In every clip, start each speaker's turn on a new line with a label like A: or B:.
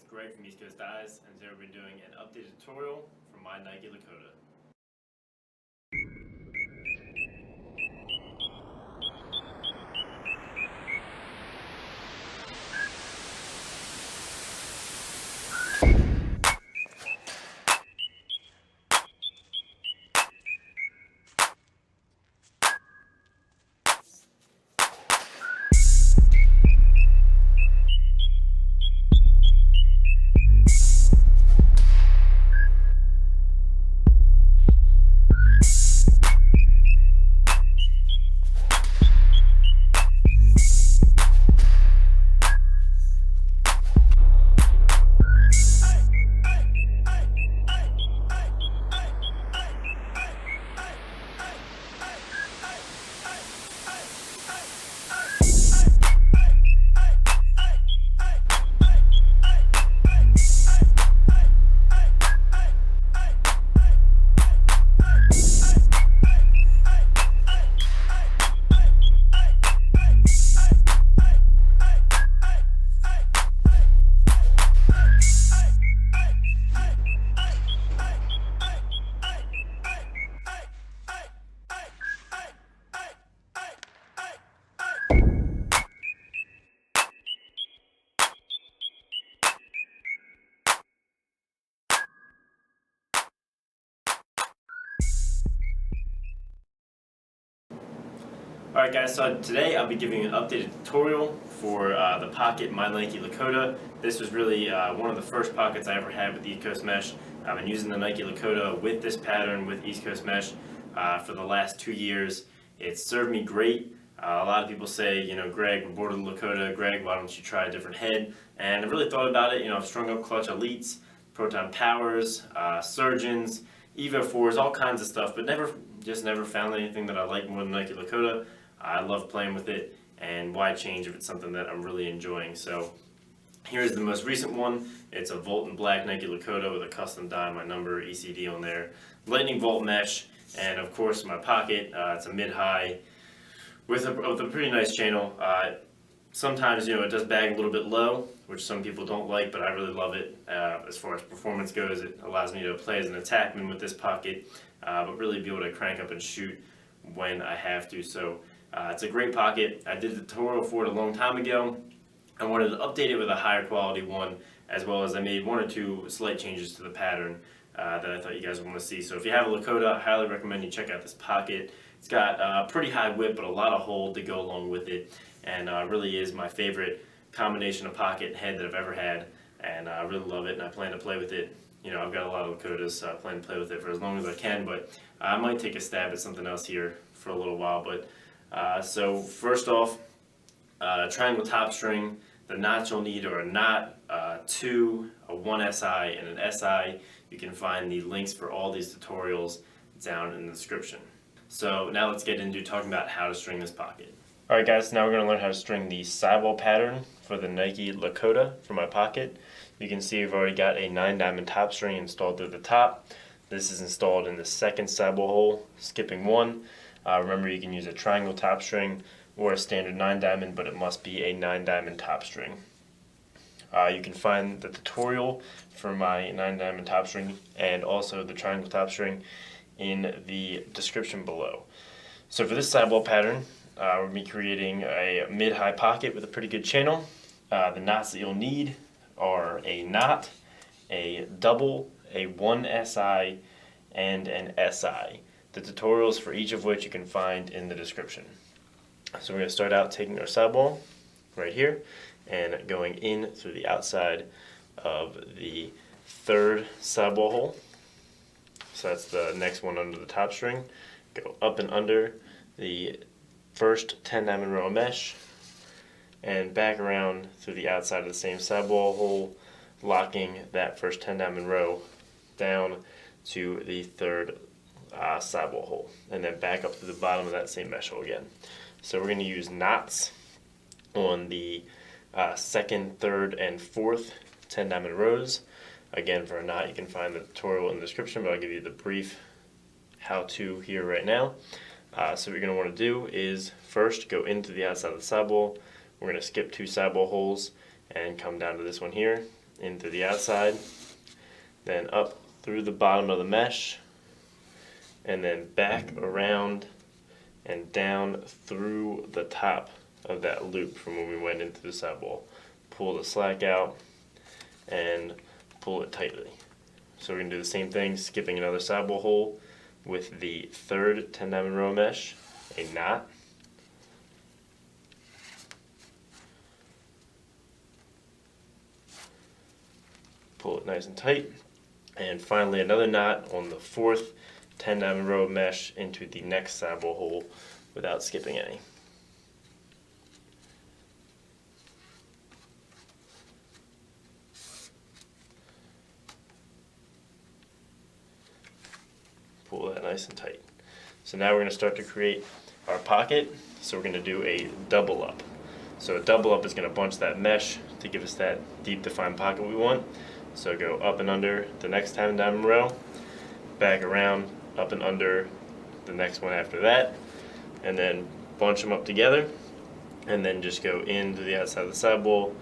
A: Greg from East Coast Dyes, and today we're doing an updated tutorial for my Nike Lakota. Alright guys, so today I'll be giving you an updated tutorial for the pocket My Nike Lakota. This was really one of the first pockets I ever had with East Coast Mesh. I've been using the Nike Lakota with this pattern with East Coast Mesh for the last 2 years. It's served me great. A lot of people say, you know, Greg, we're bored of the Lakota. Greg, why don't you try a different head? And I've really thought about it. You know, I've strung up Clutch Elites, Proton Powers, Surgeons, Evo 4s, all kinds of stuff, but never found anything that I like more than Nike Lakota. I love playing with it, and why change if it's something that I'm really enjoying? So here's the most recent one. It's a Volt in Black Nike Lakota with a custom dye, my number, ECD on there. Lightning Volt mesh, and of course my pocket. It's a mid-high with a pretty nice channel. Sometimes, you know, it does bag a little bit low, which some people don't like, but I really love it. As far as performance goes, it allows me to play as an attackman with this pocket, but really be able to crank up and shoot when I have to. So it's a great pocket. I did the tutorial for it a long time ago. I wanted to update it with a higher quality one, as well as I made 1 or 2 slight changes to the pattern that I thought you guys would want to see. So if you have a Lakota, I highly recommend you check out this pocket. It's got a pretty high whip, but a lot of hold to go along with it, and really is my favorite combination of pocket and head that I've ever had, and I really love it, and I plan to play with it. You know, I've got a lot of Lakotas, so I plan to play with it for as long as I can, but I might take a stab at something else here for a little while. But so first off, triangle top string. The knots you'll need are a knot, 2, a 1 SI, and an SI. You can find the links for all these tutorials down in the description. So now let's get into talking about how to string this pocket. Alright guys, now we're going to learn how to string the Sidewall Pattern for the Nike Lakota for my pocket. You can see we've already got a 9-diamond top string installed through the top. This is installed in the second sidewall hole, skipping 1. Remember, you can use a triangle top string or a standard 9-diamond, but it must be a 9-diamond top string. You can find the tutorial for my 9-diamond top string and also the triangle top string in the description below. So for this sidewall pattern, we're going to be creating a mid-high pocket with a pretty good channel. The knots that you'll need are a knot, a double, a 1 SI, and an SI. The tutorials for each of which you can find in the description. So we're going to start out taking our sidewall right here and going in through the outside of the third sidewall hole. So that's the next one under the top string. Go up and under the first 10-diamond row of mesh and back around through the outside of the same sidewall hole, locking that first 10-diamond row down to the third sidewall hole, and then back up to the bottom of that same mesh hole again. So we're going to use knots on the second, third, and fourth 10-diamond rows. Again, for a knot, you can find the tutorial in the description, but I'll give you the brief how-to here right now. So what you're going to want to do is first go into the outside of the sidewall. We're going to skip 2 sidewall holes and come down to this one here in through the outside, then up through the bottom of the mesh, and then back around and down through the top of that loop from when we went into the sidewall. Pull the slack out and pull it tightly. So we're going to do the same thing, skipping another sidewall hole with the third 10 diamond row mesh, a knot, pull it nice and tight, and finally another knot on the fourth 10 diamond row mesh into the next sidewall hole without skipping any. Pull that nice and tight. So now we're going to start to create our pocket. So we're going to do a double up. So a double up is going to bunch that mesh to give us that deep defined pocket we want. So go up and under the next 10 diamond row, back around, up and under the next one after that, and then bunch them up together, and then just go into the outside of the sidewall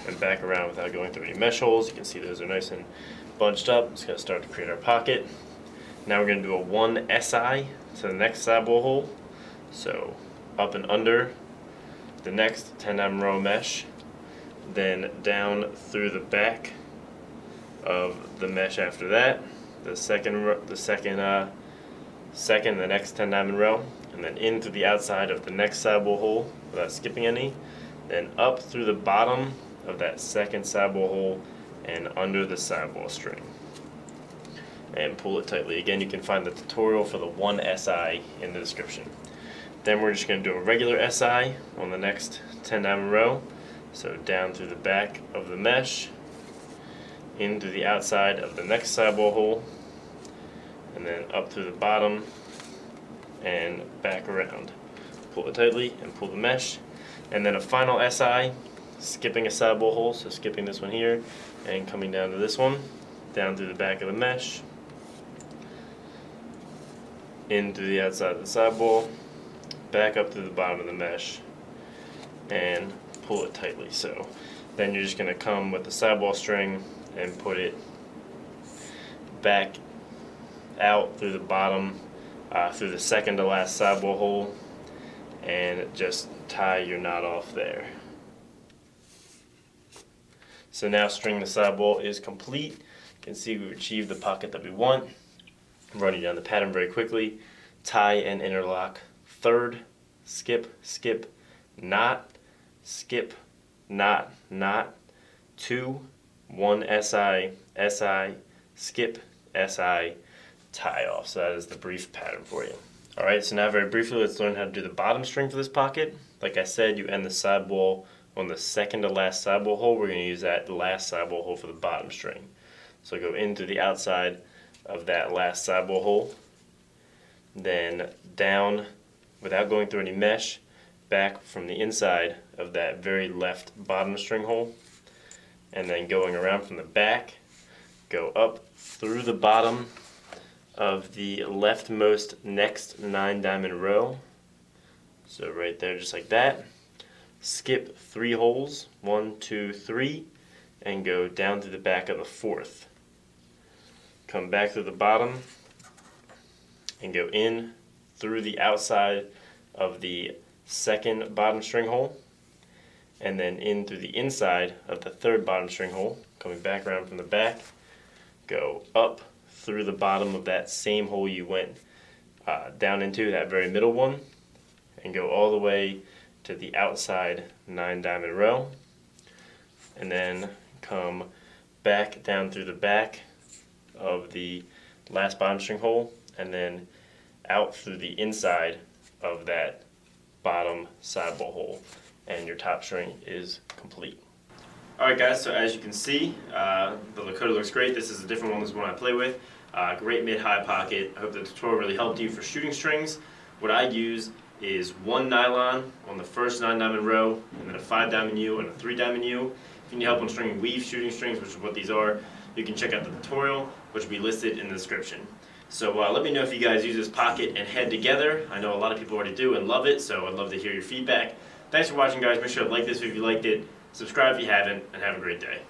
A: and back around without going through any mesh holes. You can see those are nice and bunched up. It's going to start to create our pocket. Now we're going to do a 1 SI to the next sidewall hole. So up and under the next 10 diamond row mesh, then down through the back of the mesh after that, the next 10 diamond row, and then in through the outside of the next sidewall hole without skipping any, then up through the bottom of that second sidewall hole and under the sidewall string. And pull it tightly. Again, you can find the tutorial for the 1 SI in the description. Then we're just going to do a regular SI on the next 10 diamond row. So down through the back of the mesh, into the outside of the next sidewall hole, and then up through the bottom and back around. Pull it tightly and pull the mesh. And then a final SI, skipping a sidewall hole, so skipping this one here and coming down to this one, down through the back of the mesh, into the outside of the sidewall, back up to the bottom of the mesh, and pull it tightly. So then you're just going to come with the sidewall string and put it back out through the bottom, through the second to last sidewall hole, and just tie your knot off there. So now string the sidewall is complete. You can see we've achieved the pocket that we want. I'm running down the pattern very quickly. Tie and interlock third, skip, skip, knot, skip, knot, knot, 2, 1 SI, SI, skip, SI, tie off. So that is the brief pattern for you. Alright, so now very briefly let's learn how to do the bottom string for this pocket. Like I said, you end the sidewall on the second to last sidewall hole. We're going to use that last sidewall hole for the bottom string. So go into the outside of that last sidewall hole, then down without going through any mesh, back from the inside of that very left bottom string hole, and then going around from the back, go up through the bottom of the leftmost next 9 diamond row. So right there, just like that. Skip 3 holes, 1, 2, 3, and go down to the back of the fourth. Come back to the bottom and go in through the outside of the second bottom string hole, and then in through the inside of the third bottom string hole, coming back around from the back, go up through the bottom of that same hole you went down into, that very middle one, and go all the way to the outside 9 diamond row, and then come back down through the back of the last bottom string hole, and then out through the inside of that bottom sidewall hole, and your top string is complete. Alright guys, so as you can see, the Lakota looks great. This is a different one than the one I play with. Great mid-high pocket. I hope the tutorial really helped you for shooting strings. What I use is 1 nylon on the first 9 diamond row, and then a 5 diamond U and a 3 diamond U. If you need help on stringing weave shooting strings, which is what these are, you can check out the tutorial, which will be listed in the description. So let me know if you guys use this pocket and head together. I know a lot of people already do and love it, so I'd love to hear your feedback. Thanks for watching guys. Make sure to like this if you liked it, subscribe if you haven't, and have a great day.